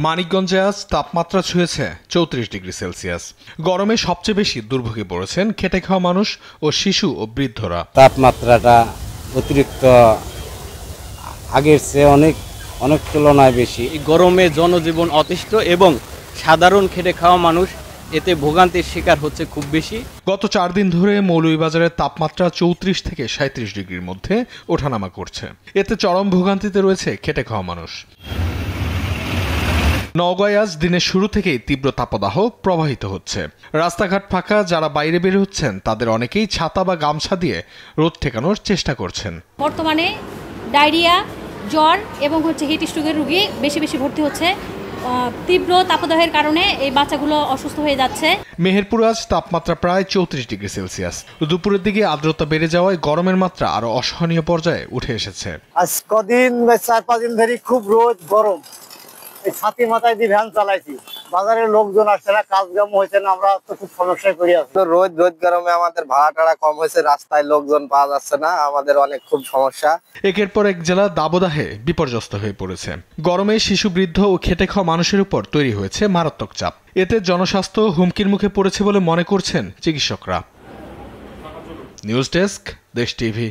মানিকগঞ্জে আজ তাপমাত্রা ছুঁয়েছে ৩৪ ডিগ্রি সেলসিয়াস। গরমে সবচেয়ে বেশি দুর্ভোগে পড়েছেন খেটে খাওয়া মানুষ ও শিশু ও বৃদ্ধরা। তাপমাত্রাটা অতিরিক্ত আগের চেয়ে অনেক তুলনায় বেশি। গরমে জনজীবন অতিষ্ঠ এবং সাধারণ খেটে খাওয়া মানুষ এতে ভোগান্তির শিকার হচ্ছে খুব বেশি। গত ৪ দিন ধরে মৌলভীবাজারের তাপমাত্রা ৩৪ থেকে ৩৭ ডিগ্রির মধ্যে ওঠানামা করছে। এতে চরম ভোগান্তিতে রয়েছে খেটে খাওয়া মানুষ। নওগাঁয় আজ দিনের শুরু থেকেই তীব্র তাপদাহ প্রবাহিত হচ্ছে। রাস্তাঘাট ফাঁকা, যারা বাইরে বের হচ্ছেন তাদের অনেকেই ছাতা বা গামছা দিয়ে রোদ ঠেকানোর চেষ্টা করছেন। বর্তমানে ডায়রিয়া, জ্বর এবং হিট স্ট্রোকের রোগী বেশি ভর্তি হচ্ছে। তীব্র তাপদাহের কারণে এই বাচ্চাগুলো অসুস্থ হয়ে যাচ্ছে। মেহেরপুর আজ তাপমাত্রা প্রায় ৩৪ ডিগ্রি সেলসিয়াস। দুপুরের দিকে আর্দ্রতা বেড়ে যাওয়ায় গরমের মাত্রা আরো অসহনীয় পর্যায়ে উঠে এসেছে। আজ কদিন ৪-৫ দিন ধরে খুব রোদ গরম। এই ছাতি মাথায় দিয়ে ভ্যান চালাইছি, বাজারের লোকজন আসছে না, কাজকাম হয়েছে না, আমরা তো খুব সমস্যায় পড়ে আছি। রোদ গরমে আমাদের ভাড়া টাড়া কম হয়েছে, রাস্তায় লোকজন পাওয়া যাচ্ছে না, আমাদের অনেক খুব সমস্যা। একের পর এক জেলা দাবদাহে বিপর্যস্ত হয়ে পড়েছে। গরমে শিশু, বৃদ্ধ ও খেটে খাওয়া মানুষের উপর তৈরি হয়েছে মারাত্মক চাপ। এতে জনস্বাস্থ্য হুমকির মুখে পড়েছে বলে মনে করছেন চিকিৎসকরা। নিউজ ডেস্ক, দেশ টিভি।